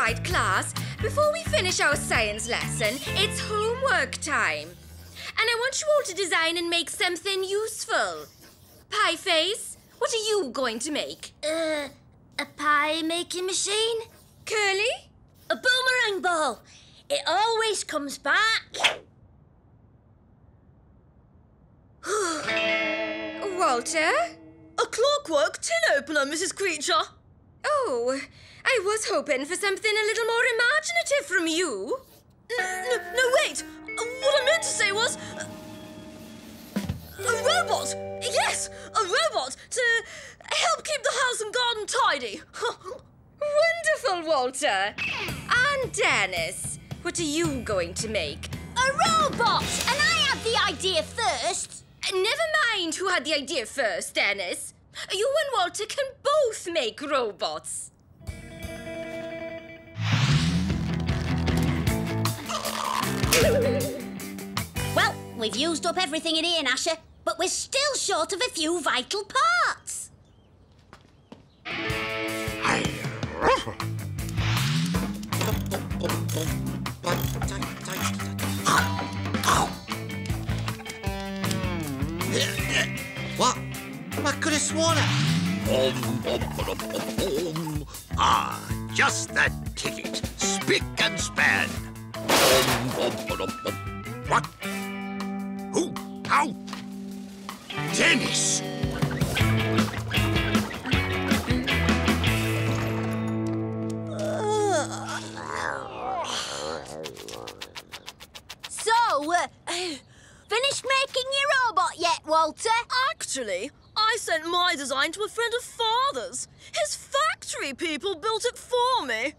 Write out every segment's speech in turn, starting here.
right, class. Before we finish our science lesson, it's homework time. And I want you all to design and make something useful. Pie Face, what are you going to make? A pie-making machine? Curly? A boomerang ball. It always comes back. Walter? A clockwork tin opener, Mrs. Creature. Oh, I was hoping for something a little more imaginative from you. No, wait. What I meant to say was... a robot. Yes, a robot to help keep the house and garden tidy. Wonderful, Walter. And Dennis, what are you going to make? A robot! And I had the idea first. Never mind who had the idea first, Dennis. You and Walter can both make robots. Well, we've used up everything in here, Gnasher, but we're still short of a few vital parts. What? I could have sworn it. Ah, just the ticket. Spick and span. What? Who? How? Dennis! So, finished making your robot yet, Walter? Actually, I sent my design to a friend of Father's. His factory people built it for me.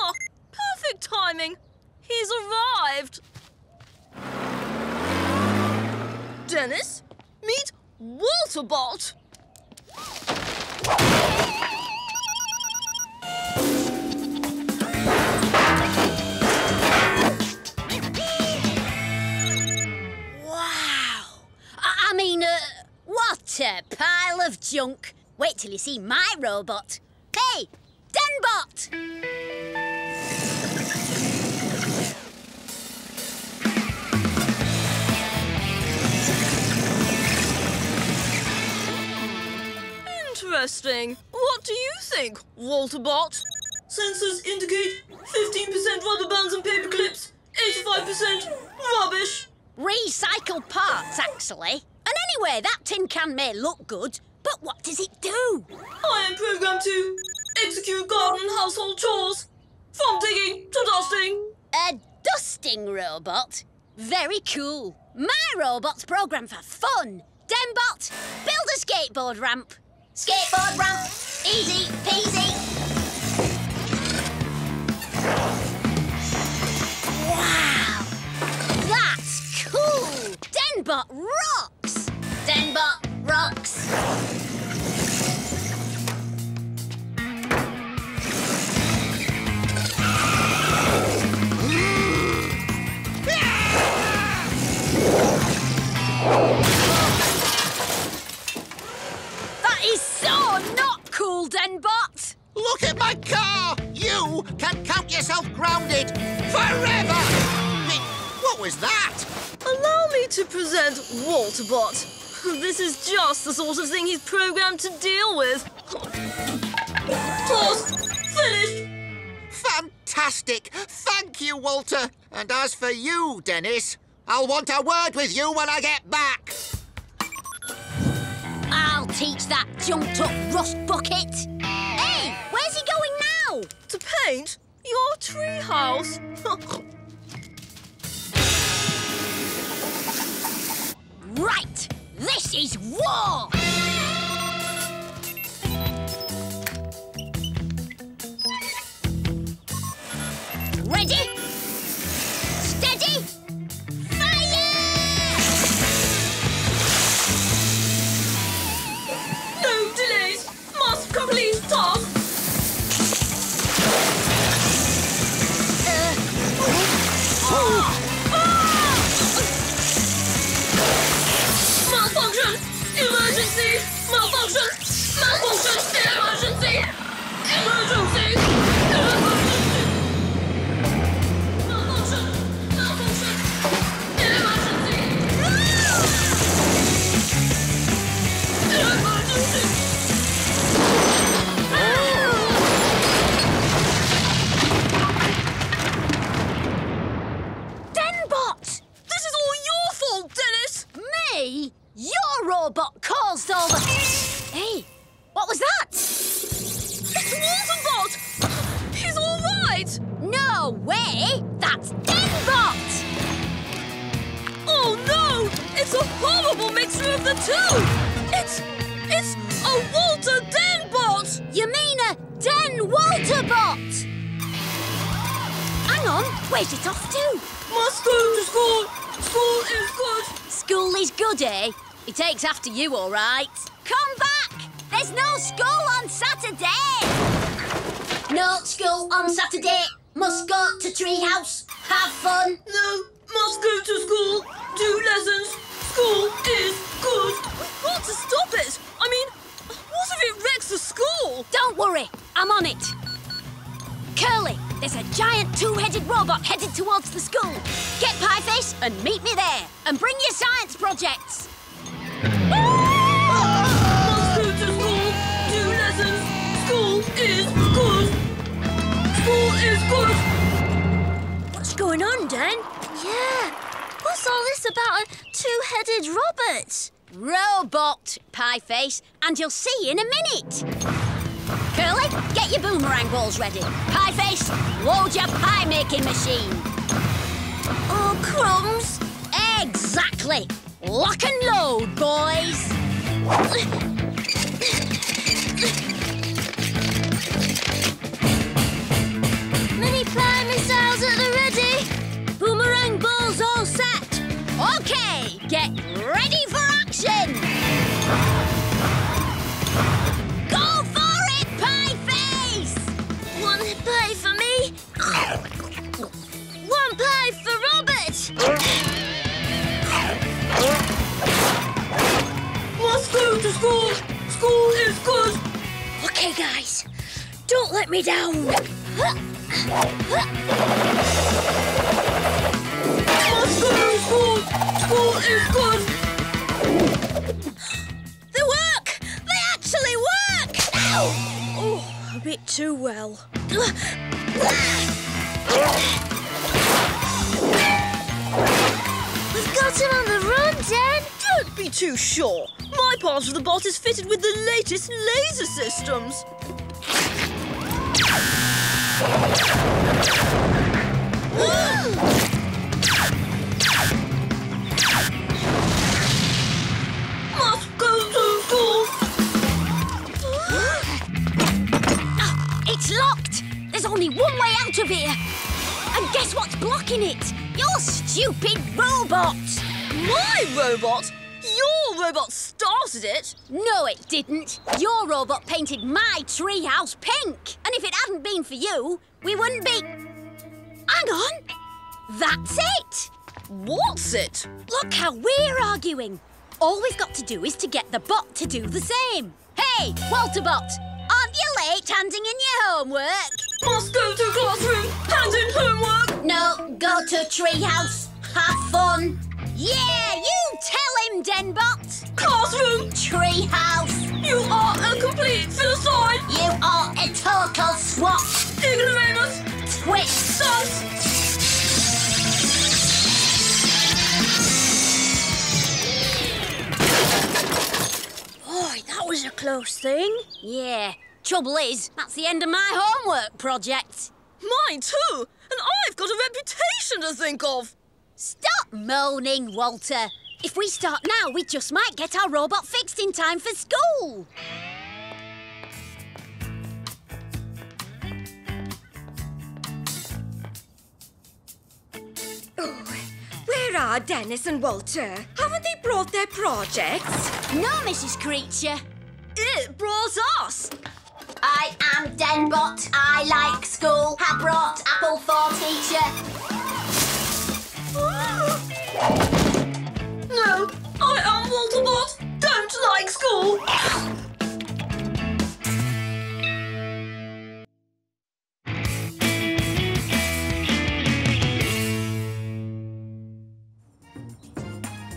Oh, perfect timing. He's arrived. Dennis, meet Walterbot. Wow. I mean, what a pile of junk. Wait till you see my robot. Hey, Denbot! Interesting. What do you think, Walterbot? Sensors indicate 15% rubber bands and paper clips, 85% rubbish. Recycled parts, actually. And anyway, that tin can may look good, but what does it do? I am programmed to execute garden and household chores, from digging to dusting. A dusting robot? Very cool. My robot's programmed for fun. Denbot, build a skateboard ramp. Skateboard ramp. Easy peasy. Wow. That's cool. Denbot rocks. Denbot rocks. That is so not cool, Denbot. Look at my car! You can count yourself grounded forever! What was that? Allow me to present Walterbot. This is just the sort of thing he's programmed to deal with. Task finished. Fantastic! Thank you, Walter. And as for you, Dennis, I'll want a word with you when I get back. I'll teach that jumped-up rust bucket. Hey, where's he going now? To paint your treehouse. Right, this is war! Ready? Steady? Fire! No delays. Must complete task. Malfunction! Emergency! Malfunction! Malfunction! Emergency! Emergency! Your robot caused all the... Hey, what was that? It's Waterbot! He's all right! No way! That's Denbot! Oh no! It's a horrible mixture of the two! It's a Walter Denbot! You mean a Den Walterbot? Hang on, where's it off to? Must go to school! School is good! School is good, eh? He takes after you, all right. Come back! There's no school on Saturday! No school on Saturday. Must go to Treehouse. Have fun. No, must go to school. Do lessons. School is good. We've got to stop it. I mean, what if it wrecks the school? Don't worry, I'm on it. Curly, there's a giant two-headed robot headed towards the school. Get Pieface and meet me there. And bring your science projects. Must go to school. Do lessons. School is good. School is good. What's going on, Dan? Yeah. What's all this about a two-headed robot? Robot, Pieface, and you'll see in a minute. Curly, get your boomerang balls ready. Pieface, load your pie-making machine. Oh, crumbs. Exactly. Lock and load, boys. Mini pie missiles at the ready. Boomerang balls all set. OK, get ready for action. Go for it, Pieface! One pie for me. One pie for Robert. Must go to school. School is good. Okay, guys, don't let me down. Must go to school. School is good. They work! They actually work! Oh, a bit too well. We've got him on the run, Dan. Don't be too sure. My part of the bot is fitted with the latest laser systems. Must go to school. It's locked. There's only one way out of here. And guess what's blocking it? Your stupid robot. My robot? Your robot started it. No, it didn't. Your robot painted my treehouse pink. And if it hadn't been for you, we wouldn't be... Hang on. That's it. What's it? Look how we're arguing. All we've got to do is to get the bot to do the same. Hey, Walterbot, aren't you late handing in your homework? Must go to classroom. Hand in homework. No, go to treehouse. Have fun. Yeah, you tell him, Denbot. Classroom. Treehouse. You are a complete philistine. You are a total swat. Ignoramus. Twit. Sus. Boy, that was a close thing. Yeah. Trouble is, that's the end of my homework project. Mine too. And I've got a reputation to think of. Stop moaning, Walter. If we start now, we just might get our robot fixed in time for school. Oh, where are Dennis and Walter? Haven't they brought their projects? No, Mrs. Creature. It brought us. I am Denbot. I like school. Have brought apple for teacher. No, I am Walterbot. Don't like school.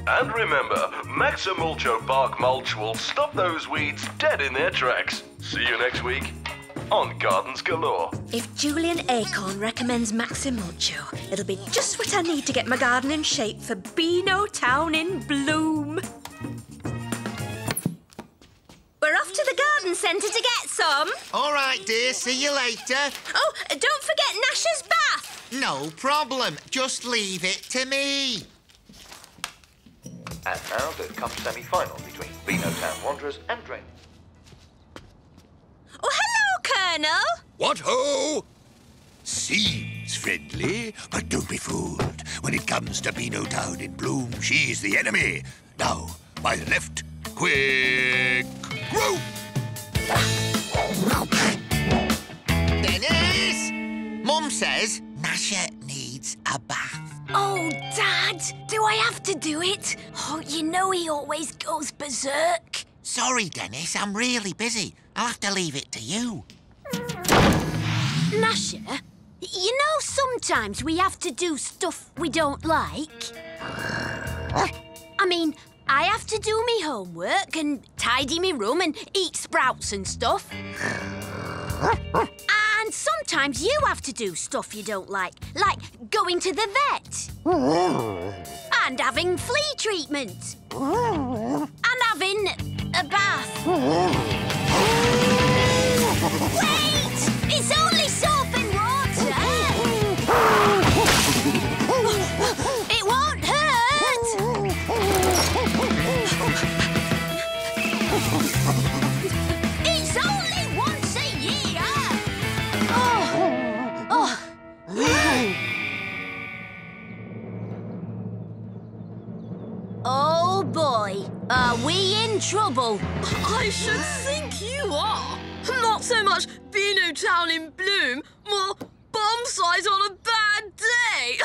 And remember, Maximulcho Bark Mulch will stop those weeds dead in their tracks. See you next week on Gardens Galore. If Julian Acorn recommends Maximulcho, it'll be just what I need to get my garden in shape for Beano Town in bloom. centre to get some. All right, dear. See you later. Oh, don't forget Gnasher's bath. No problem. Just leave it to me. And now the cup semi-final between Beanotown Wanderers and Drain. Oh, hello, Colonel. What ho? Seems friendly, but don't be fooled. When it comes to Beanotown in bloom, she's the enemy. Now, by the left, quick grow! Dennis! Mum says Gnasher needs a bath. Oh, Dad, do I have to do it? Oh, you know he always goes berserk. Sorry, Dennis, I'm really busy. I'll have to leave it to you. Gnasher, you know sometimes we have to do stuff we don't like. I mean, I have to do me homework and tidy me room and eat sprouts and stuff. And sometimes you have to do stuff you don't like going to the vet. And having flea treatment. And having a bath. Wait! It's only soap and water! It won't hurt! It's only once a year! Oh boy, are we in trouble? I should think you are. Not so much Beanotown in bloom, more bomb site on a bad day.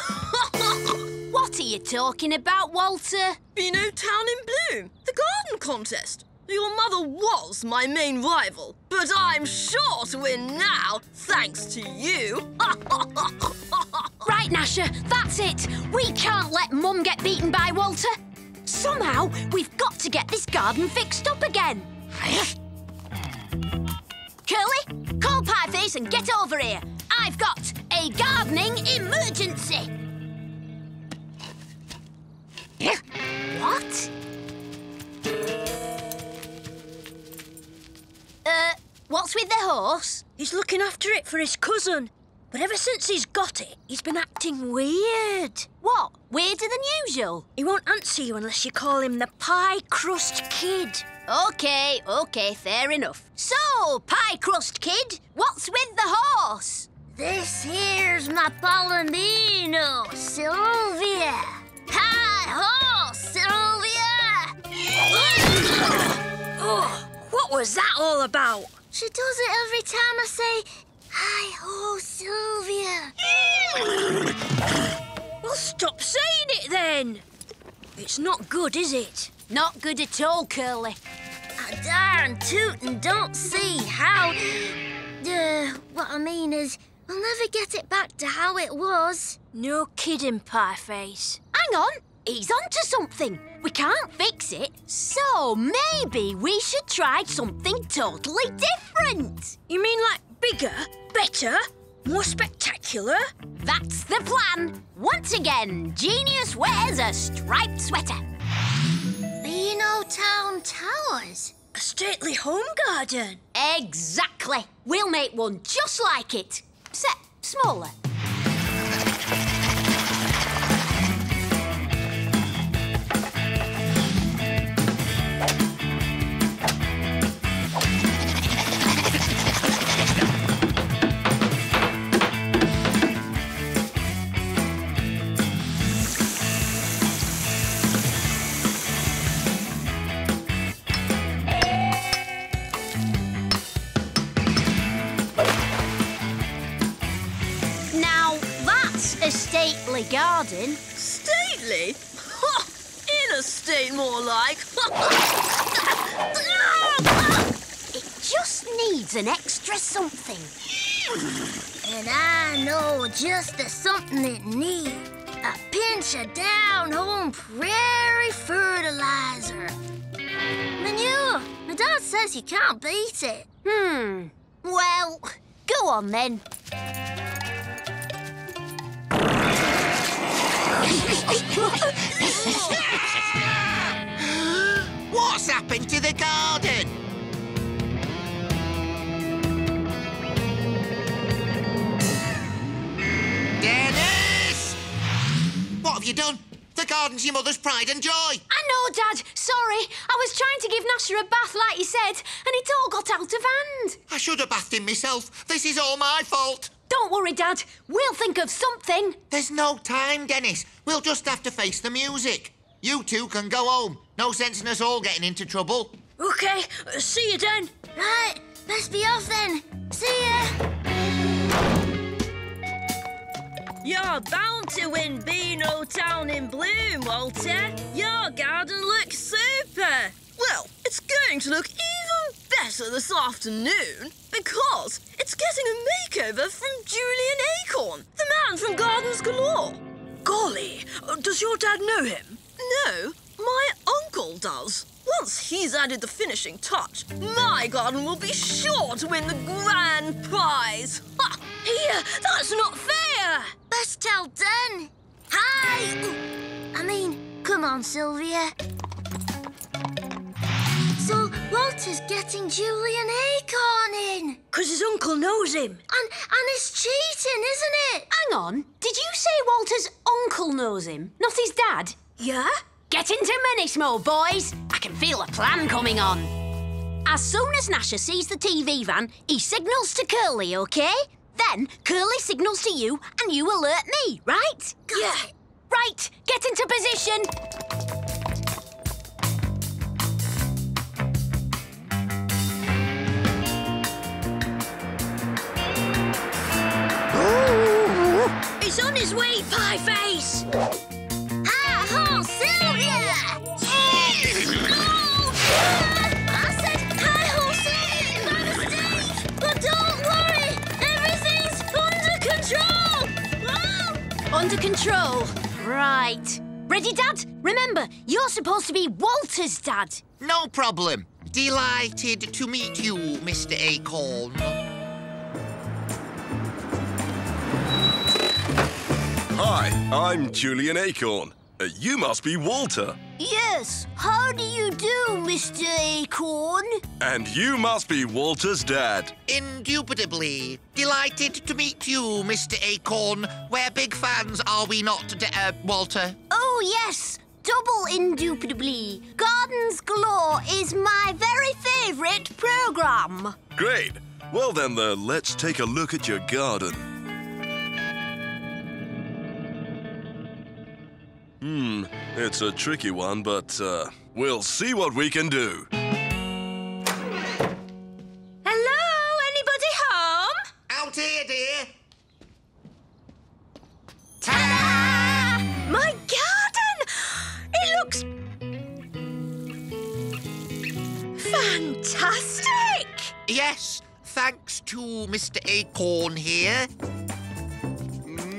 What are you talking about, Walter? Beanotown in bloom, the garden contest. Your mother was my main rival, but I'm sure to win now, thanks to you. Right, Gnasher, that's it. We can't let Mum get beaten by Walter. Somehow, we've got to get this garden fixed up again. Curly, call Pieface and get over here. I've got a gardening emergency. What? What's with the horse? He's looking after it for his cousin. But ever since he's got it, he's been acting weird. What? Weirder than usual? He won't answer you unless you call him the Pie Crust Kid. OK, fair enough. So, Pie Crust Kid, what's with the horse? This here's my Palomino, Sylvia. Hi ho, Sylvia! Oh, what was that all about? She does it every time I say, hi ho, Sylvia. Well, stop saying it then. It's not good, is it? Not good at all, Curly. I darn tootin' don't see how... what I mean is, we'll never get it back to how it was. No kidding, Pieface. Hang on, he's onto something. We can't fix it, so maybe we should try something totally different. You mean like bigger, better, more spectacular? That's the plan. Once again, Genius wears a striped sweater. Beanotown Towers? A stately home garden. Exactly. We'll make one just like it, except smaller. A stately garden. Stately? Ha! In a state, more like. It just needs an extra something. And I know just the something it needs. A pinch of down-home prairie fertilizer. Manure. My dad says you can't beat it. Well, go on then. What's happened to the garden? you done? The garden's your mother's pride and joy. I know, Dad. Sorry. I was trying to give Gnasher a bath like you said, and it all got out of hand. I should have bathed him myself. This is all my fault. Don't worry, Dad. We'll think of something. There's no time, Dennis. We'll just have to face the music. You two can go home. No sense in us all getting into trouble. OK, see you then. Right, let's be off then. See ya. You're bound to win Beano Town in Bloom, Walter. Your garden looks super. Well, it's going to look even better this afternoon because it's getting a makeover from Julian Acorn, the man from Gardens Galore. Golly, does your dad know him? No, my uncle does. Once he's added the finishing touch, my garden will be sure to win the grand prize. Ha! Here, that's not fair. Let's tell Den. Hi! I mean, come on, Sylvia. So, Walter's getting Julian Acorn in. 'Cause his uncle knows him. And it's cheating, isn't it? Hang on. Did you say Walter's uncle knows him, not his dad? Yeah? Get into Minutes Mode, boys. I can feel a plan coming on. As soon as Gnasher sees the TV van, he signals to Curly, OK? Then Curly signals to you and you alert me, right? Yeah. Right, get into position. He's on his way, Pieface. Hi-ho, Sylvia! I said hi-ho, Sylvia! By mistake! But don't worry, everything's under control! Under control. Right. Ready, Dad? Remember, you're supposed to be Walter's dad. No problem. Delighted to meet you, Mr. Acorn. Hi, I'm Julian Acorn. You must be Walter. Yes. How do you do, Mr. Acorn? And you must be Walter's dad. Indubitably. Delighted to meet you, Mr. Acorn. We're big fans, are we not, Walter? Oh, yes. Double indubitably. Gardens Galore is my very favourite programme. Great. Well then, let's take a look at your garden. It's a tricky one, but we'll see what we can do. Hello, anybody home? Out here, dear. Ta-da! My garden! It looks fantastic! Yes, thanks to Mr. Acorn here.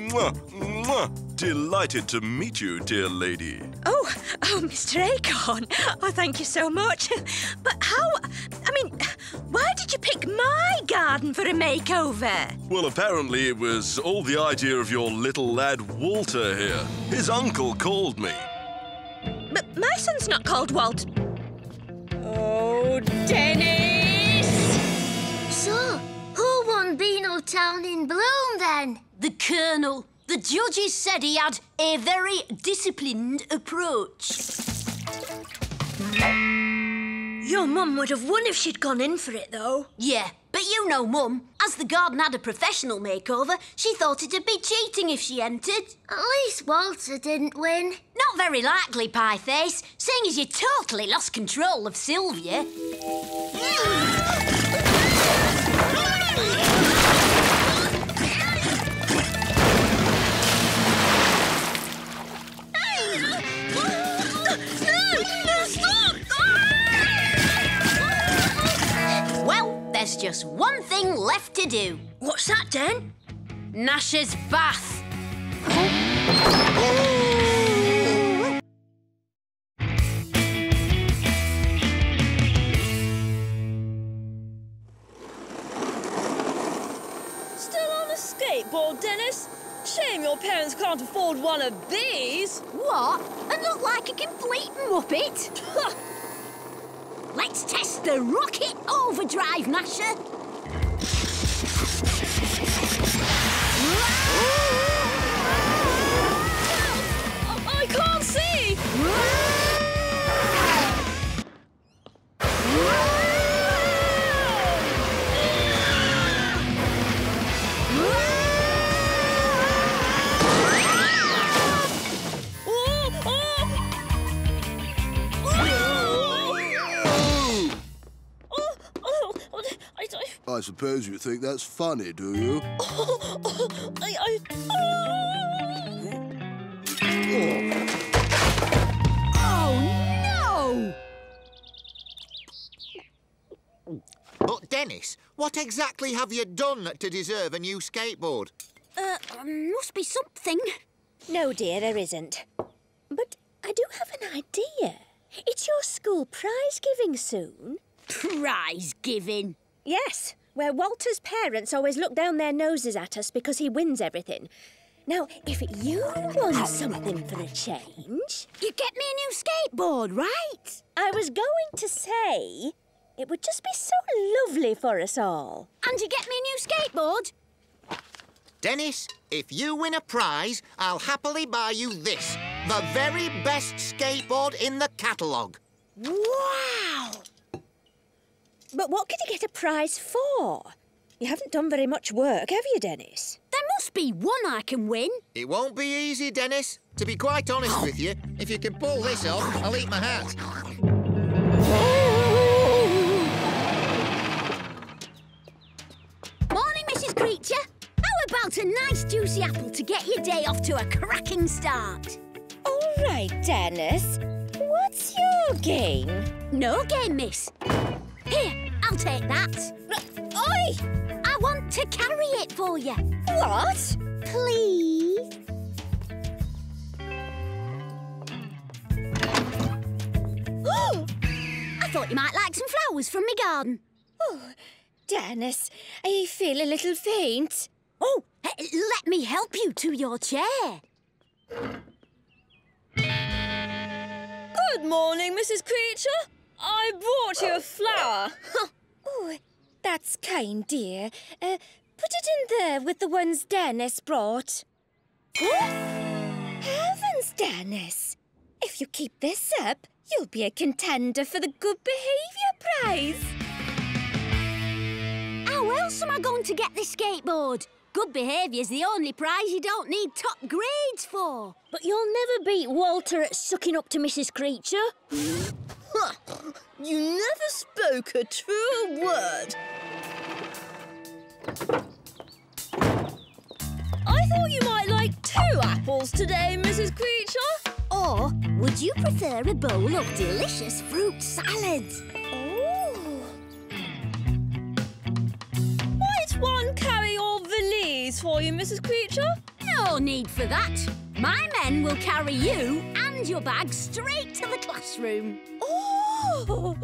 Mwah, mwah. Delighted to meet you, dear lady. Oh, Mr. Acorn. Oh, thank you so much. But why did you pick my garden for a makeover? Well, apparently it was all the idea of your little lad Walter here. His uncle called me. But my son's not called Walt. Oh, Dennis! So, who won Beano Town in Bloom then? The Colonel. The judges said he had a very disciplined approach. Your mum would have won if she'd gone in for it, though. Yeah, but you know Mum, as the garden had a professional makeover, she thought it'd be cheating if she entered. At least Walter didn't win. Not very likely, Pieface, seeing as you totally lost control of Sylvia. Well, there's just one thing left to do. What's that, Den? Gnasher's bath. Still on a skateboard, Dennis? Shame your parents can't afford one of these. What? And look like a complete muppet? Let's test the rocket overdrive, Gnasher. I suppose you think that's funny, do you? Oh, no! But, Dennis, what exactly have you done to deserve a new skateboard? Must be something. No, dear, there isn't. But I do have an idea. It's your school prize giving soon. Prize giving? Yes, where Walter's parents always look down their noses at us because he wins everything. Now, if you want something for a change... You get me a new skateboard, right? I was going to say it would just be so lovely for us all. And you get me a new skateboard? Dennis, if you win a prize, I'll happily buy you this. The very best skateboard in the catalogue. Wow! But what could you get a prize for? You haven't done very much work, have you, Dennis? There must be one I can win. It won't be easy, Dennis. To be quite honest with you, if you can pull this off, I'll eat my hat. Morning, Mrs. Creature. How about a nice juicy apple to get your day off to a cracking start? All right, Dennis. What's your game? No game, miss. Here, I'll take that. Oi! I want to carry it for you. What? Please? I thought you might like some flowers from my garden. Oh, Dennis, I feel a little faint. Oh, let me help you to your chair. Good morning, Mrs. Creature. I brought you a flower. Oh, that's kind, dear. Put it in there with the ones Dennis brought. Heavens, Dennis! If you keep this up, you'll be a contender for the Good Behaviour Prize. How else am I going to get this skateboard? Good behaviour's the only prize you don't need top grades for. But you'll never beat Walter at sucking up to Mrs. Creature. You never spoke a true word. I thought you might like 2 apples today, Mrs. Creature. Or would you prefer a bowl of delicious fruit salad? Oh. Might one carry your valise for you, Mrs. Creature? No need for that. My men will carry you and your bag straight to the classroom. Oh!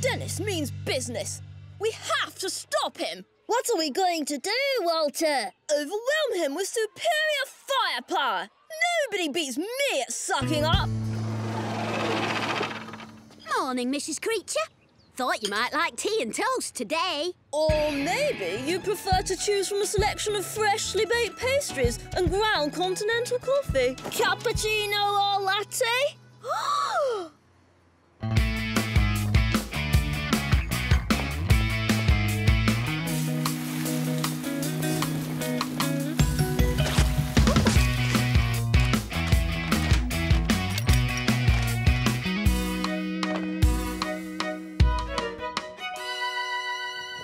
Dennis means business. We have to stop him. What are we going to do, Walter? Overwhelm him with superior firepower. Nobody beats me at sucking up. Morning, Mrs. Creature. Thought you might like tea and toast today. Or maybe you prefer to choose from a selection of freshly baked pastries and ground continental coffee. Cappuccino or latte?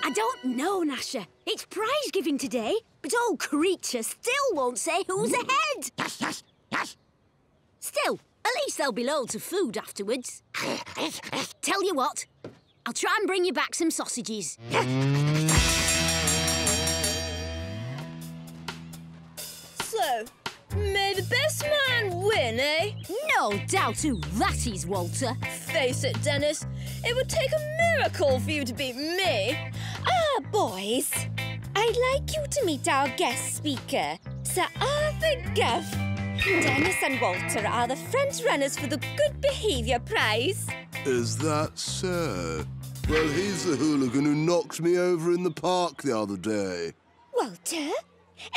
I don't know, Gnasher. It's prize giving today, but old Creature still won't say who's ahead. Yes. Still, at least there'll be loads of food afterwards. Tell you what, I'll try and bring you back some sausages. So, may the best man win, eh? No doubt who that is, Walter. Face it, Dennis. It would take a miracle for you to beat me. Boys, I'd like you to meet our guest speaker, Sir Arthur Guff. Dennis and Walter are the front runners for the Good Behaviour Prize. Is that so? Well, he's the hooligan who knocked me over in the park the other day. Walter,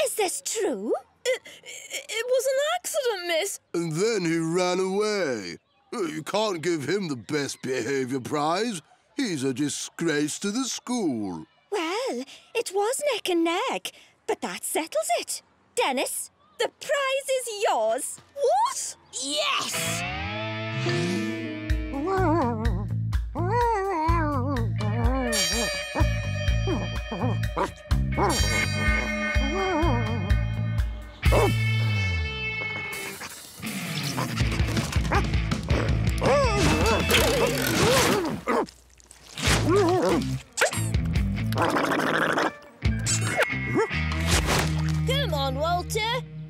is this true? It was an accident, miss. And then he ran away. You can't give him the best behaviour prize. He's a disgrace to the school. Well, it was neck and neck, but that settles it. Dennis, the prize is yours. What? Yes! Come on, Walter.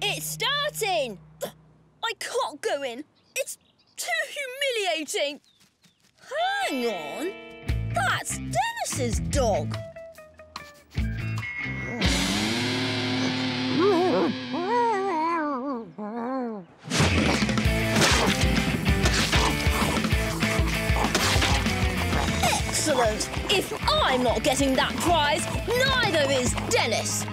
It's starting. I can't go in. It's too humiliating. Hang on. That's Dennis's dog. Excellent. If I'm not getting that prize, neither is Dennis.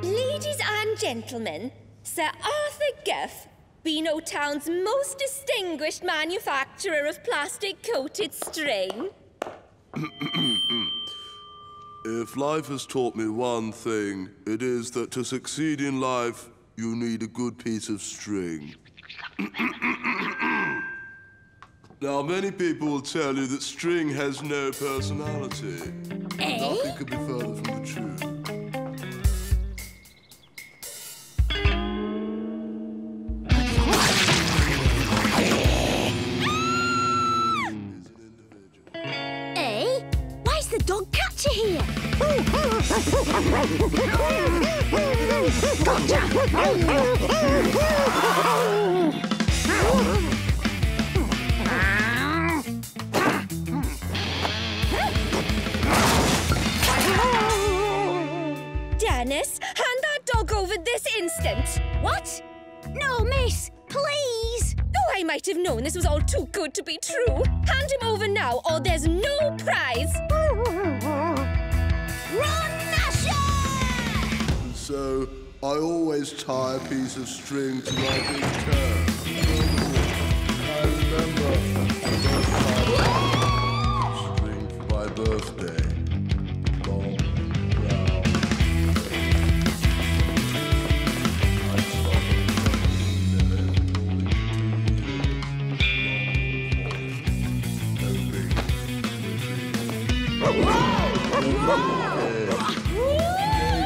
Ladies and gentlemen, Sir Arthur Guff, Beano Town's most distinguished manufacturer of plastic-coated string. If life has taught me one thing, it is that to succeed in life, you need a good piece of string. Now, many people will tell you that string has no personality. Nothing could be further from the truth. Why's the dog catcher here? Dennis, hand that dog over this instant. What? No, miss, please. Oh, I might have known this was all too good to be true. Hand him over now, or there's no prize. Run, Gnasher! So, I always tie a piece of string to my big toe. I remember string for my birthday. Long, brown.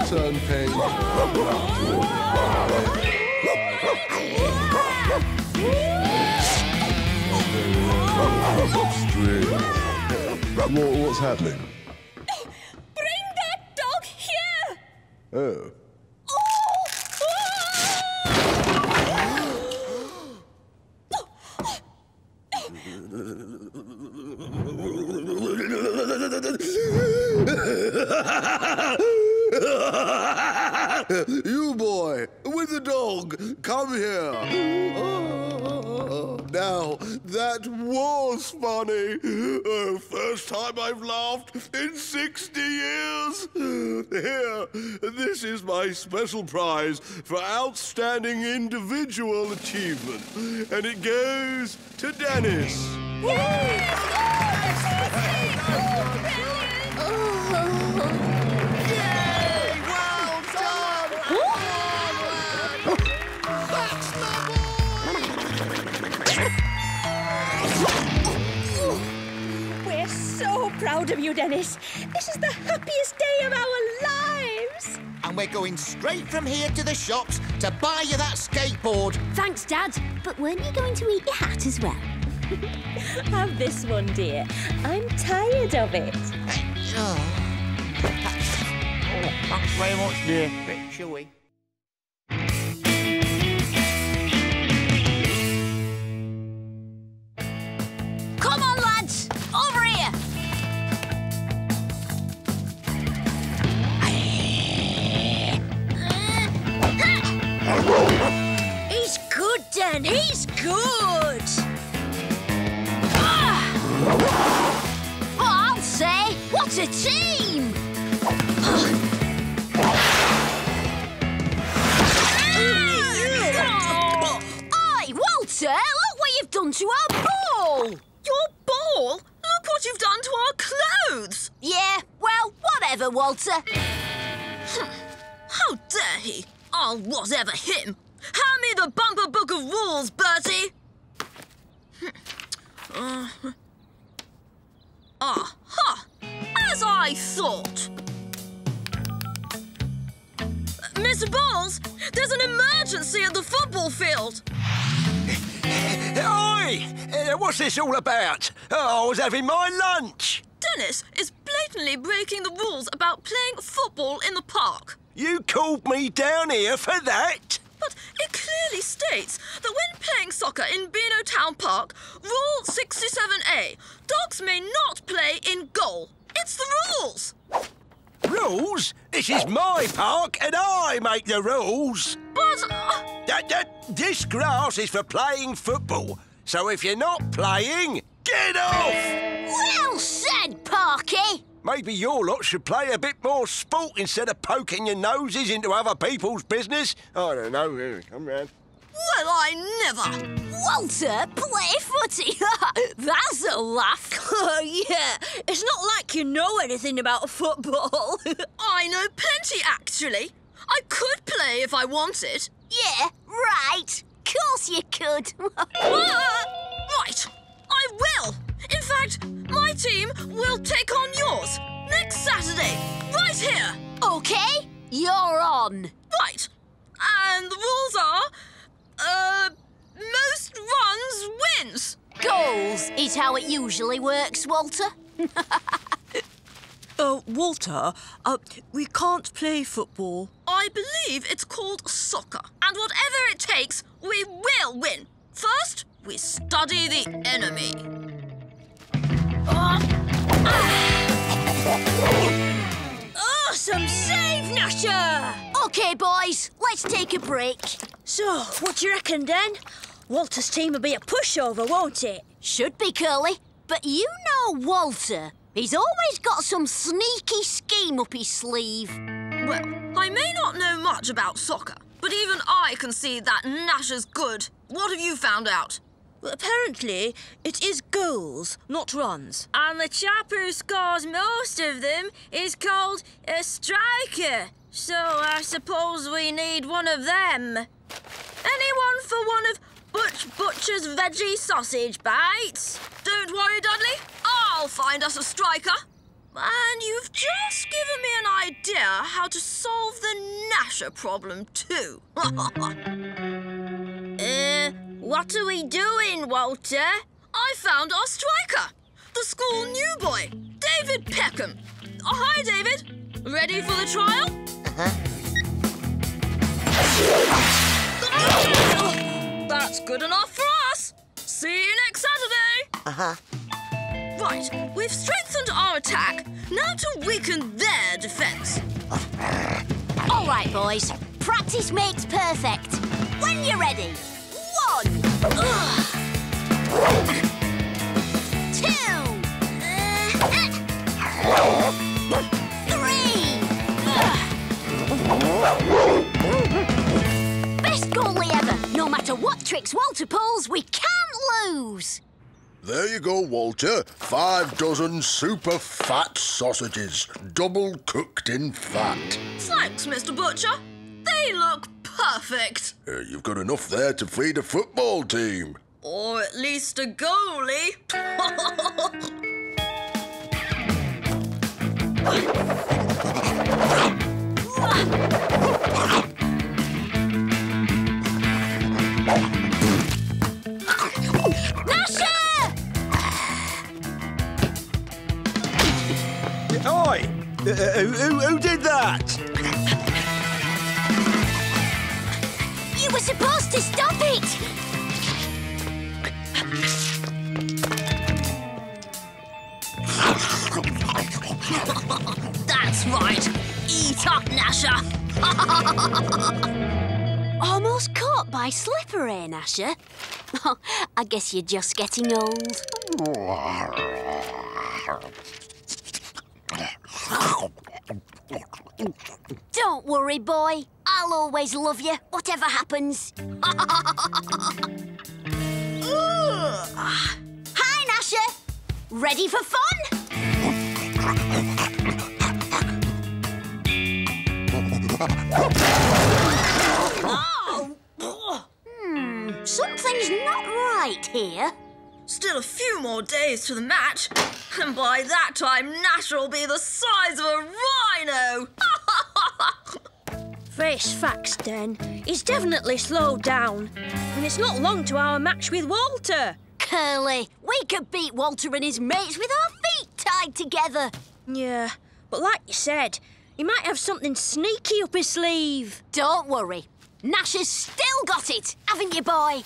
Turn pink. What's happening? Bring that dog here! Oh. You boy, with the dog, come here. Now, that was funny. First time I've laughed in 60 years. Here, this is my special prize for outstanding individual achievement. And it goes to Dennis. We're so proud of you, Dennis. This is the happiest day of our lives. And we're going straight from here to the shops to buy you that skateboard. Thanks, Dad. But weren't you going to eat your hat as well? Have this one, dear. I'm tired of it. Thanks very much, dear. Bit chewy. Come on, lads! Over here! He's good, Dan. He's good! I'll say, what a team! Oi, Walter, look what you've done to our ball! Your ball? Look what you've done to our clothes! Yeah, well, whatever, Walter. How dare he? I'll whatever him. Hand me the bumper book of rules, Bertie! Aha! As I thought! Mr. Bowles, there's an emergency at the football field! Oi! What's this all about? Oh, I was having my lunch. Dennis is blatantly breaking the rules about playing football in the park. You called me down here for that? But it clearly states that when playing soccer in Beano Town Park, Rule 67A, dogs may not play in goal. It's the rules. Rules? This is my park and I make the rules. But... This grass is for playing football. So if you're not playing, get off! Well said, Parky. Maybe your lot should play a bit more sport instead of poking your noses into other people's business. I don't know. Come round. Well, I never. Walter, play footy. That's a laugh. Yeah, it's not like you know anything about football. I know plenty, actually. I could play if I wanted. Yeah, right. Course you could. Right, I will. In fact, my team will take on yours next Saturday, right here. OK, you're on. Right, and the rules are, most runs wins. Goals is how it usually works, Walter. Walter, we can't play football. I believe it's called soccer. And whatever it takes, we will win. First, we study the enemy. Awesome save, Gnasher! OK, boys, let's take a break. So, what do you reckon, then? Walter's team will be a pushover, won't it? Should be, Curly. But you know Walter. He's always got some sneaky scheme up his sleeve. Well, I may not know much about soccer, but even I can see that Gnasher's good. What have you found out? Well, apparently, it is goals, not runs. And the chap who scores most of them is called a striker. So I suppose we need one of them. Anyone for one of Butcher's veggie sausage bites? Don't worry, Dudley. I'll find us a striker. And you've just given me an idea how to solve the Gnasher problem, too. What are we doing, Walter? I found our striker, the school new boy, David Peckham. Oh, hi, David. Ready for the trial? That's good enough for us. See you next Saturday. Right, we've strengthened our attack. Now to weaken their defence. All right, boys. Practice makes perfect. When you're ready. 1, 2, 3. Best goalie ever. No matter what tricks Walter pulls, we can't lose. There you go, Walter. 5 dozen super fat sausages, double cooked in fat. Thanks, Mr. Butcher. They look perfect. You've got enough there to feed a football team. Or at least a goalie. Oi! Who did that? You were supposed to stop it! That's right. Eat up, Gnasher. Almost caught by slipper, eh, Gnasher? I guess you're just getting old. Don't worry, boy. I'll always love you, whatever happens. Hi, Gnasher. Ready for fun? Something's not right here. Still a few more days to the match, and by that time Gnasher will be the size of a rhino. Face facts, Den. He's definitely slowed down. And it's not long to our match with Walter. Curly, we could beat Walter and his mates with our feet tied together. Yeah, but like you said, he might have something sneaky up his sleeve. Don't worry. Gnasher's still got it, haven't you, boy?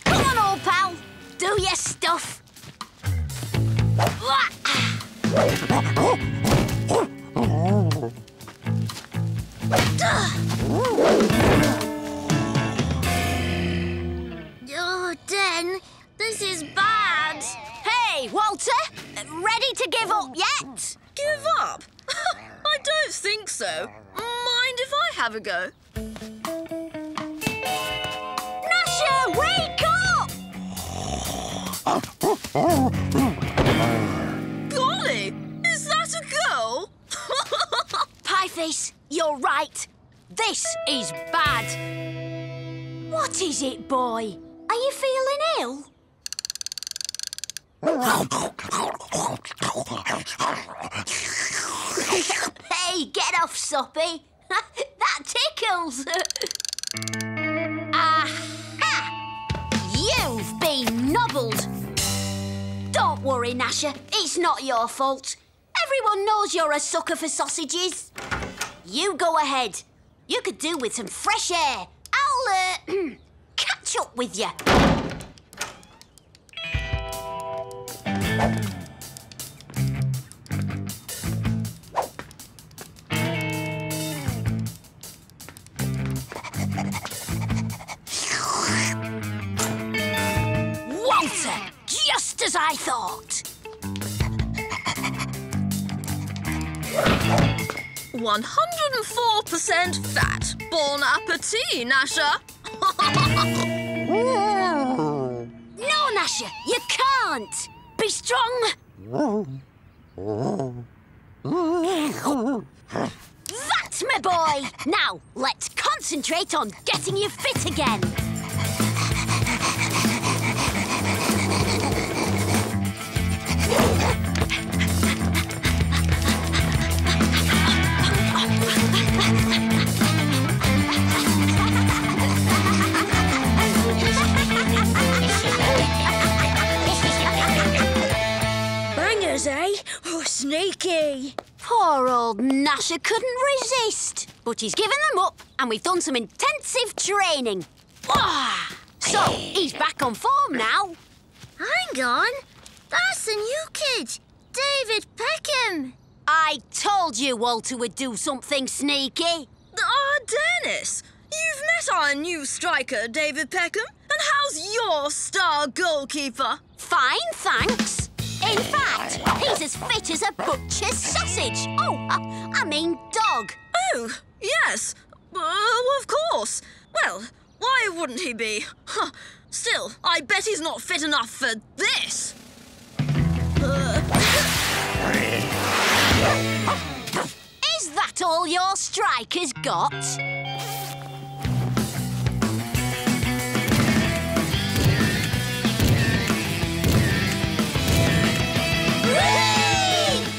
Come on, old pal. Do your stuff. Oh, Den, this is bad. Hey, Walter, ready to give up yet? Give up? I don't think so. Mind if I have a go? Gnasher, wake up! Golly, is that a girl? Pieface, you're right. This is bad. What is it, boy? Are you feeling ill? Hey, get off, Soppy. That tickles. Aha! You've been nobbled. Don't worry, Gnasher. It's not your fault. Everyone knows you're a sucker for sausages. You go ahead. You could do with some fresh air. I'll, catch up with you. Walter, just as I thought. 104% fat. Bon appetit, Gnasher. No, Gnasher, you can't. Be strong. That's my boy. Now, let's concentrate on getting you fit again. Bangers, eh? Oh, sneaky. Poor old Gnasher couldn't resist. But he's given them up, and we've done some intensive training. So, he's back on form now. Hang on. That's the new kid, David Peckham. I told you Walter would do something sneaky. Dennis, you've met our new striker, David Peckham. And how's your star goalkeeper? Fine, thanks. In fact, he's as fit as a butcher's sausage. Oh, I mean dog. Oh, yes. Of course. Well, why wouldn't he be? Huh. Still, I bet he's not fit enough for this. Is that all your strikers got?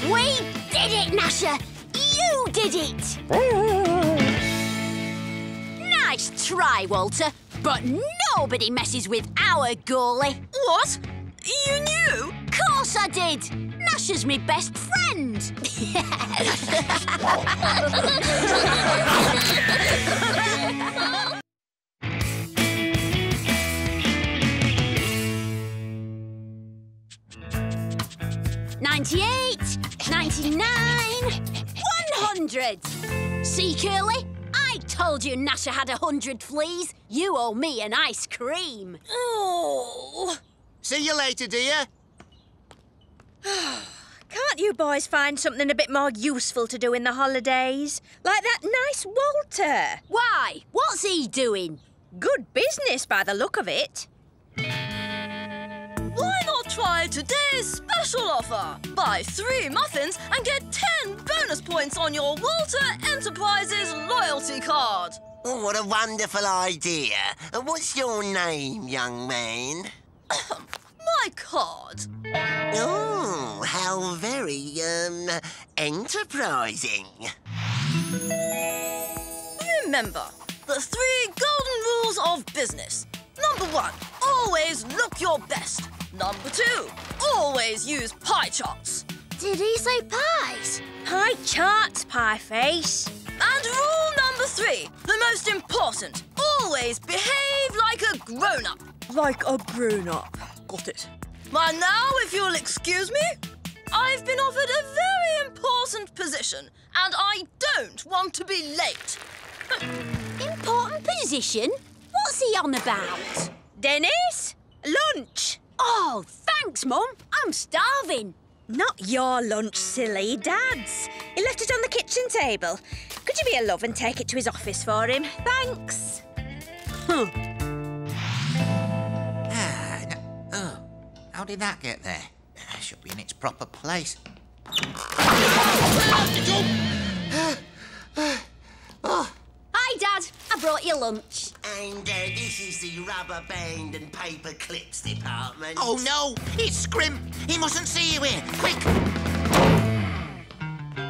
We did it, Gnasher! You did it! Nice try, Walter, but nobody messes with our goalie. What? You knew? Course I did! Gnasher's my best friend! 98, 99, 100. See, Curly? I told you Gnasher had 100 fleas. You owe me an ice cream. Oh. See you later, dear. Can't you boys find something a bit more useful to do in the holidays? Like that nice Walter. Why? What's he doing? Good business by the look of it. Why not try today's special offer? Buy 3 muffins and get 10 bonus points on your Walter Enterprises loyalty card. Oh, what a wonderful idea. What's your name, young man? my card. Oh, how very, enterprising. Remember, the 3 golden rules of business. Number 1, always look your best. Number 2, always use pie charts. Did he say pies? Pie charts, pie face. And rule number 3, the most important, always behave like a grown-up. Like a grown-up. Got it. And now, if you'll excuse me, I've been offered a very important position, and I don't want to be late. Important position? What's he on about? Dennis, lunch. Oh, thanks, Mum. I'm starving. Not your lunch, silly. Dad's. He left it on the kitchen table. Could you be a love and take it to his office for him? Thanks. How did that get there? Should be in its proper place. Hi, Dad. I brought you lunch. And this is the rubber band and paper clips department. Oh, no! It's Scrimp! He mustn't see you here! Quick!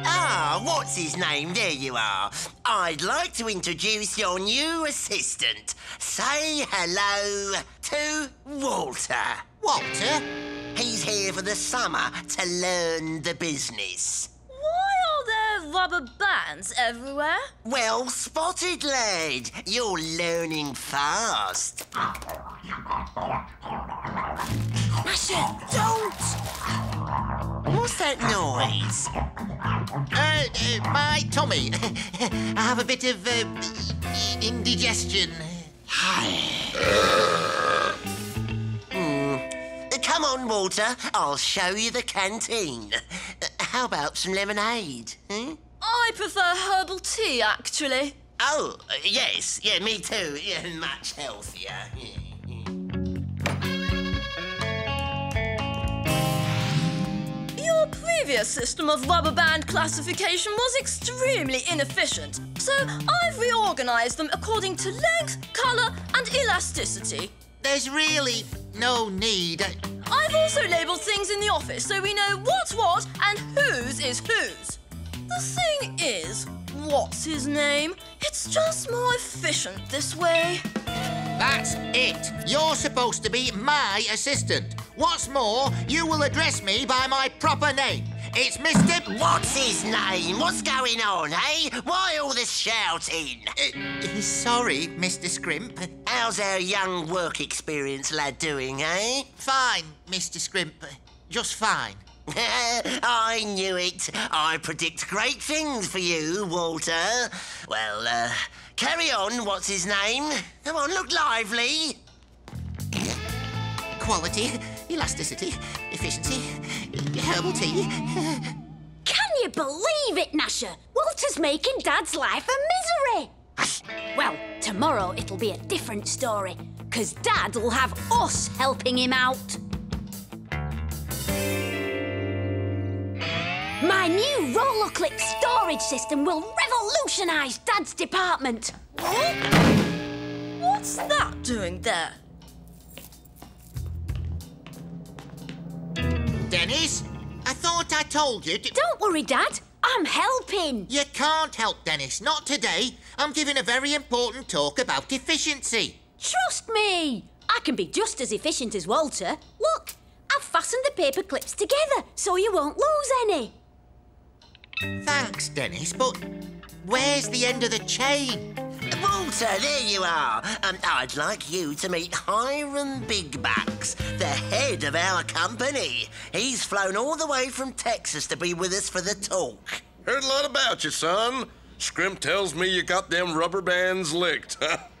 Ah, what's his name? There you are. I'd like to introduce your new assistant. Say hello to Walter. Walter? He's here for the summer to learn the business. Why are there rubber bands everywhere? Well spotted, lad. You're learning fast. Gnasher, don't! What's that noise? My tummy. I have a bit of, indigestion. Come on, Walter. I'll show you the canteen. How about some lemonade? I prefer herbal tea, actually. Oh, yes. Yeah, me too. Yeah, much healthier. Your previous system of rubber band classification was extremely inefficient, so I've reorganized them according to length, color, and elasticity. There's really no need. I've also labelled things in the office so we know what's what and whose is whose. The thing is, what's his name? It's just more efficient this way. That's it. You're supposed to be my assistant. What's more, you will address me by my proper name. It's Mr. What's his name? What's going on, eh? Why all this shouting? Sorry, Mr. Scrimp. How's our young work experience lad doing, eh? Fine, Mr. Scrimp. Just fine. I knew it. I predict great things for you, Walter. Well, carry on. What's his name? Come on, look lively. Quality, elasticity, efficiency, herbal tea. Can you believe it, Gnasher? Walter's making Dad's life a misery. Well, tomorrow it'll be a different story, because Dad will have us helping him out. My new roller clip storage system will revolutionise Dad's department. What's that doing there? Dennis, I thought I told you to... Don't worry, Dad. I'm helping. You can't help, Dennis. Not today. I'm giving a very important talk about efficiency. Trust me. I can be just as efficient as Walter. Look, I've fastened the paper clips together so you won't lose any. Thanks, Dennis, but where's the end of the chain? Walter, there you are. I'd like you to meet Hiram Bigbacks, the head of our company. He's flown all the way from Texas to be with us for the talk. Heard a lot about you, son. Scrimp tells me you got them rubber bands licked.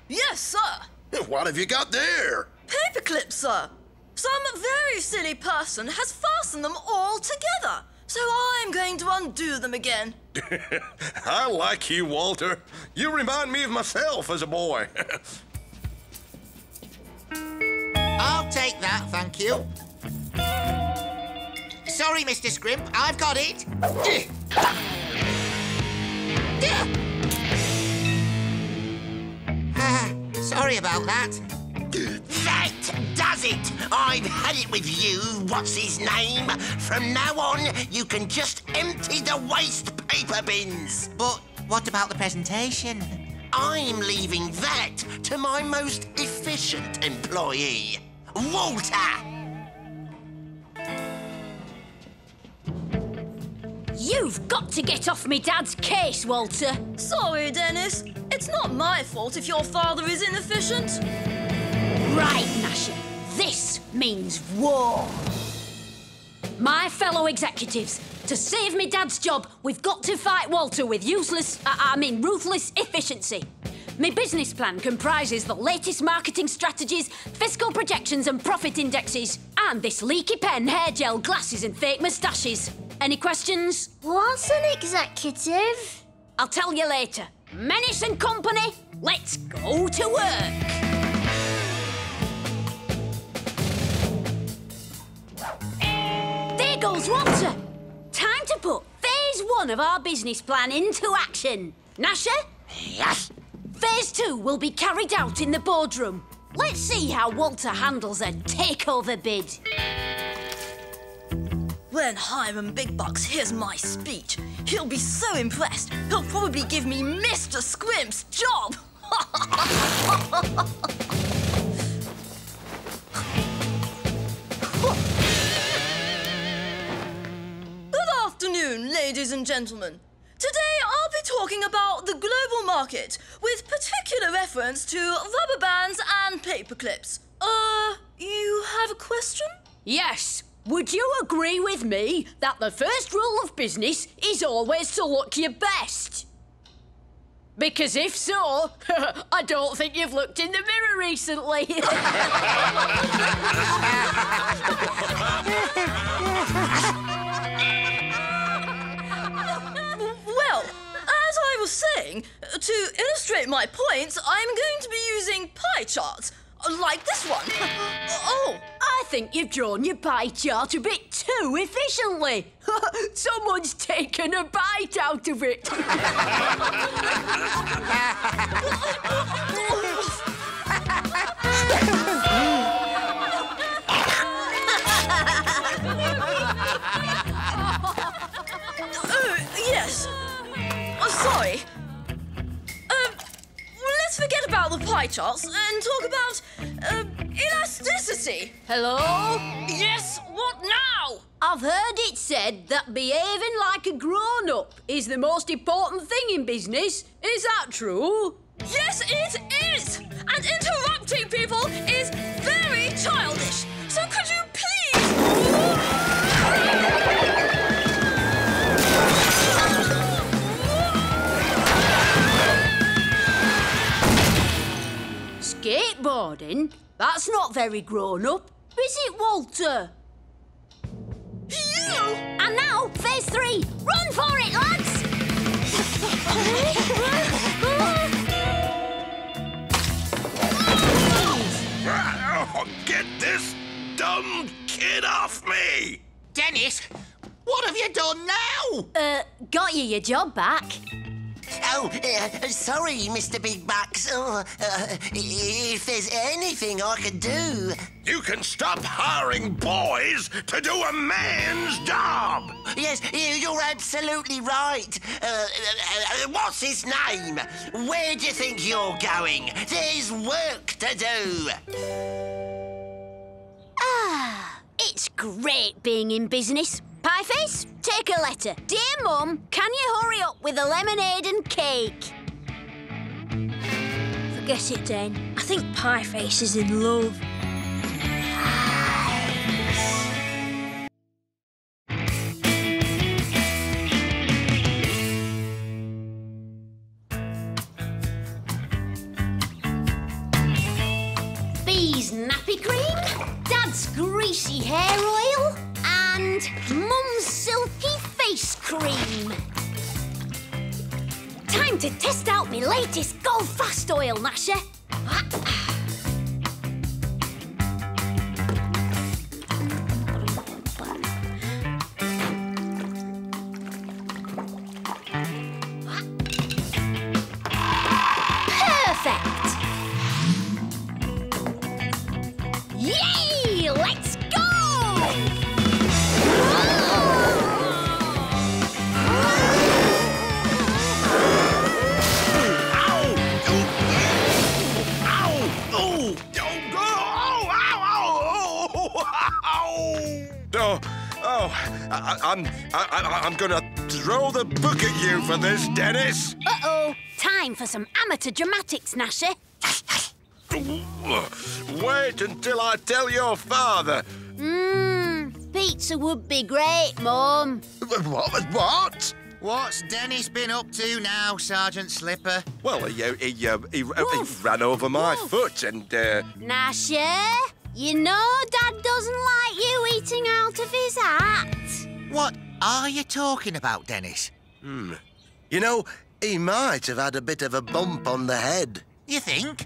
Yes, sir. What have you got there? Paper clips, sir. Some very silly person has fastened them all together, so I'm going to undo them again. I like you, Walter. You remind me of myself as a boy. I'll take that, thank you. Sorry, Mr. Scrimp, I've got it. Sorry about that. That does That's it. I've had it with you, what's his name. From now on, you can just empty the waste paper bins. But what about the presentation? I'm leaving that to my most efficient employee, Walter. You've got to get off me dad's case, Walter. Sorry, Dennis. It's not my fault if your father is inefficient. Right, Gnasher. This means war. My fellow executives, to save me dad's job, we've got to fight Walter with ruthless efficiency. My business plan comprises the latest marketing strategies, fiscal projections and profit indexes, and this leaky pen, hair gel, glasses and fake moustaches. Any questions? What's an executive? I'll tell you later. Menace and company, let's go to work. There goes Walter. Time to put phase 1 of our business plan into action. Gnasher? Yes? Phase 2 will be carried out in the boardroom. Let's see how Walter handles a takeover bid. When Hiram Big Bucks hears my speech, he'll be so impressed, he'll probably give me Mr. Squimp's job. Good afternoon, ladies and gentlemen. Today I'll be talking about the global market, with particular reference to rubber bands and paper clips. You have a question? Yes. Would you agree with me that the first rule of business is always to look your best? Because if so, I don't think you've looked in the mirror recently. Well, as I was saying, to illustrate my points, I'm going to be using pie charts, like this one. Oh, I think you've drawn your pie chart a bit too efficiently. Someone's taken a bite out of it. Yes. Sorry. Let's forget about the pie charts and talk about elasticity. Hello? Yes, what now? I've heard it said that behaving like a grown-up is the most important thing in business. Is that true? Yes, it is! And interrupting people is very childish. So could you please... Skateboarding? That's not very grown-up, is it, Walter? You! And now, phase 3. Run for it, lads! Oh, get this dumb kid off me! Dennis, what have you done now? Got you your job back. Oh, sorry, Mr. Big Bucks. If there's anything I could do... You can stop hiring boys to do a man's job! Yes, you're absolutely right. What's his name? Where do you think you're going? There's work to do. It's great being in business. Pieface, take a letter. Dear Mum, can you hurry up with the lemonade and cake? Forget it, Dane. I think Pieface is in love. Bee's nappy cream, Dad's greasy hair oil, and Mum's silky face cream. Time to test out my latest Go Fast oil, Gnasher. Perfect! Yay! I'm gonna throw the book at you for this, Dennis. Uh-oh. Time for some amateur dramatics, Gnasher. Wait until I tell your father. Pizza would be great, Mum. What? What's Dennis been up to now, Sergeant Slipper? Well, he ran over my foot and, Gnasher, you know Dad doesn't like you eating out of his hat. What are you talking about, Dennis? You know, he might have had a bit of a bump on the head. You think?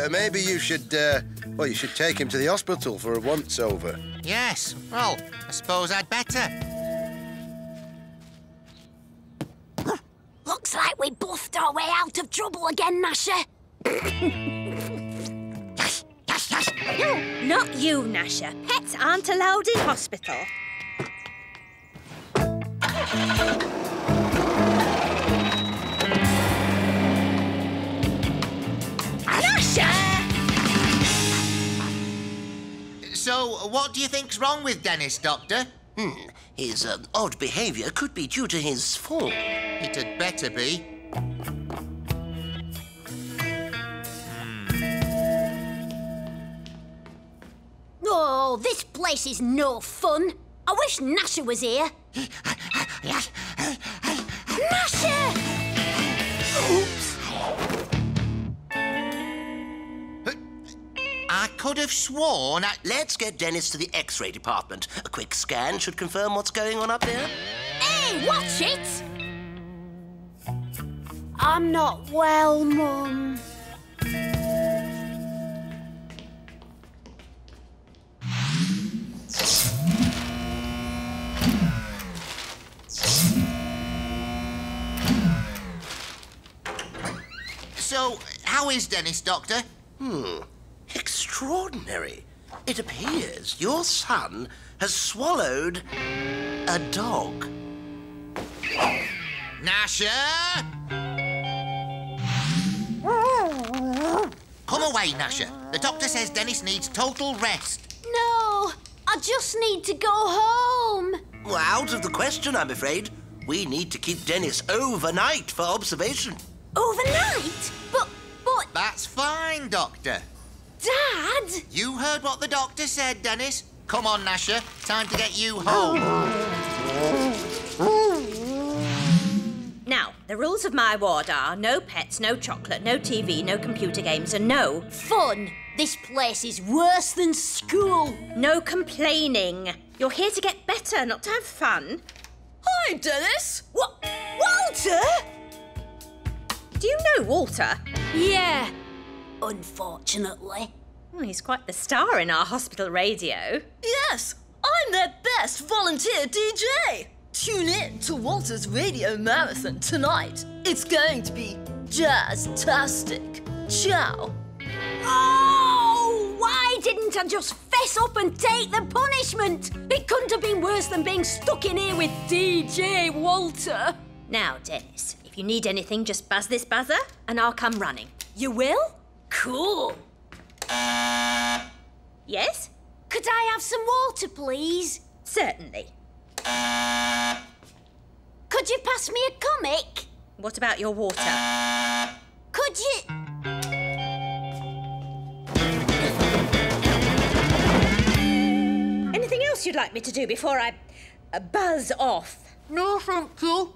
Maybe you should, you should take him to the hospital for a once-over. Yes. Well, I suppose I'd better. Looks like we bluffed our way out of trouble again, Gnasher. No, not you, Gnasher. Pets aren't allowed in hospital. So, what do you think's wrong with Dennis, Doctor? His odd behaviour could be due to his fall. It had better be. Oh, this place is no fun. I wish Gnasher was here. Gnasher! Oops! I could have sworn I... Let's get Dennis to the X-ray department. A quick scan should confirm what's going on up there. Hey, watch it! I'm not well, Mum. So, how is Dennis, Doctor? Extraordinary. It appears your son has swallowed a dog. Gnasher! Come away, Gnasher. The doctor says Dennis needs total rest. No, I just need to go home. Well, out of the question, I'm afraid. We need to keep Dennis overnight for observation. Overnight? But... That's fine, Doctor. Dad? You heard what the doctor said, Dennis. Come on, Gnasher. Time to get you home. Now, the rules of my ward are no pets, no chocolate, no TV, no computer games, and no... Fun. This place is worse than school. No complaining. You're here to get better, not to have fun. Hi, Dennis. What? Walter? Do you know Walter? Yeah. Unfortunately. Well, he's quite the star in our hospital radio. Yes, I'm their best volunteer DJ. Tune in to Walter's radio marathon tonight. It's going to be jazz-tastic. Ciao. Oh, why didn't I just fess up and take the punishment? It couldn't have been worse than being stuck in here with DJ Walter. Now, Dennis, if you need anything, just buzz this buzzer and I'll come running. You will? Cool. Yes? Could I have some water, please? Certainly. Could you pass me a comic? What about your water? Could you... Anything else you'd like me to do before I buzz off? No, thank you.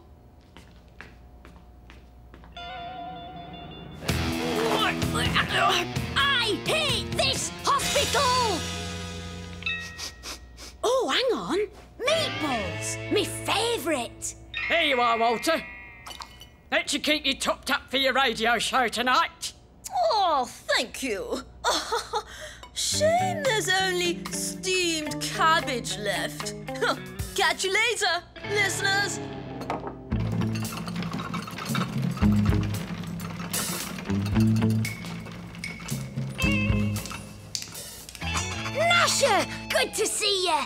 I hate this hospital! Oh, hang on. Meatballs, me favourite. Here you are, Walter. Let you keep you topped up for your radio show tonight. Oh, thank you. Shame there's only steamed cabbage left. Catch you later, listeners. Gnasher, good to see you.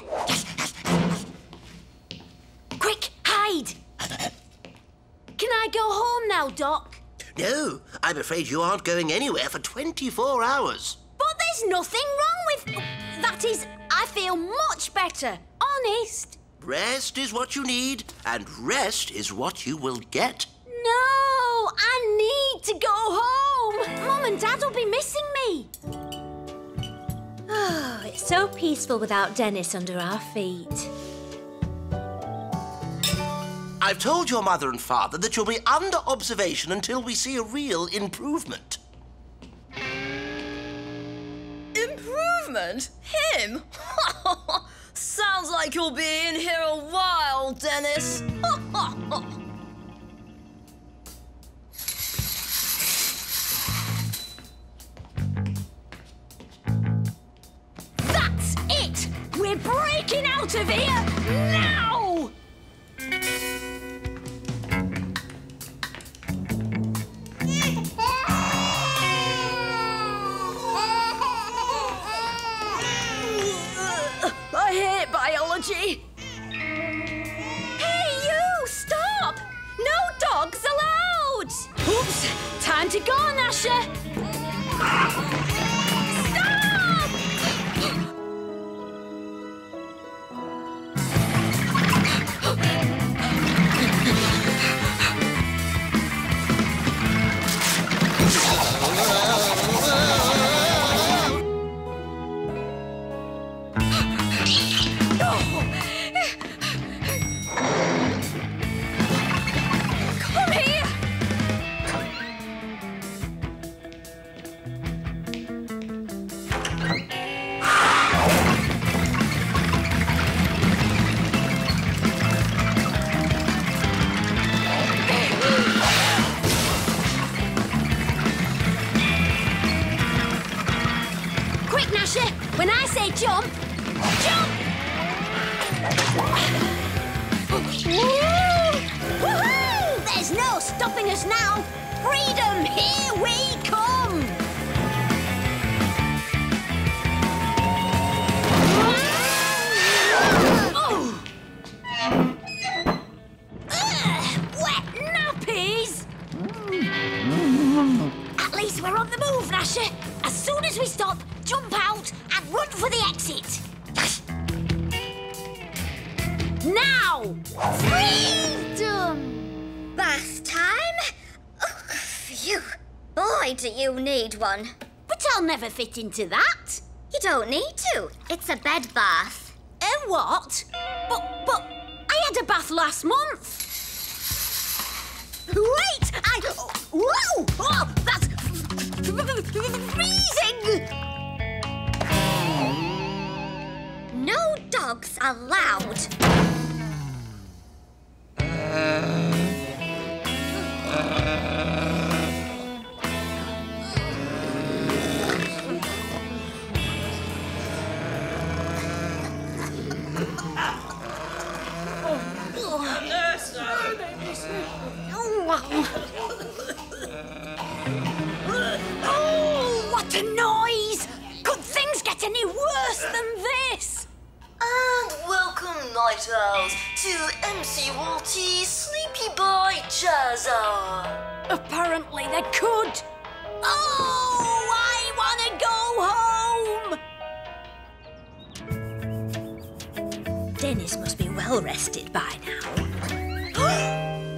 Quick, hide. Can I go home now, Doc? No, I'm afraid you aren't going anywhere for 24 hours. But there's nothing wrong with... That is, I feel much better. All honest. Rest is what you need, and rest is what you will get. No, I need to go home. Mum and Dad will be missing me. Oh, it's so peaceful without Dennis under our feet. I've told your mother and father that you'll be under observation until we see a real improvement. Improvement? Him? Sounds like you'll be in here a while, Dennis. That's it! We're breaking out of here now! I hate biology. Hey, you! Stop! No dogs allowed! Oops! Time to go, Gnasher! Come here! Quick, Gnasher! When I say jump, jump! Woohoo! There's no stopping us now! Freedom, here we come! Oh! Wet nappies! At least we're on the move, Gnasher. As soon as we stop, jump out and run for the exit. Now! Freedom! Bath time? Oh, phew. Boy, do you need one. But I'll never fit into that. You don't need to. It's a bed bath. A what? But I had a bath last month. Wait! Whoa! Oh, that's freezing! No dogs allowed. Oh, what a noise! Could things get any worse than this? And welcome, night owls, to MC Walty's Sleepy Boy Jazz Hour. Apparently they could. Oh, I want to go home. Dennis must be well rested by now.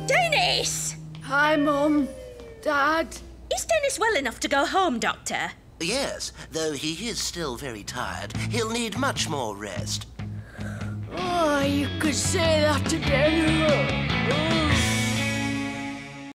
Dennis! Hi, Mum. Dad. Is Dennis well enough to go home, Doctor? Yes, though he is still very tired. He'll need much more rest. Oh, you could say that again.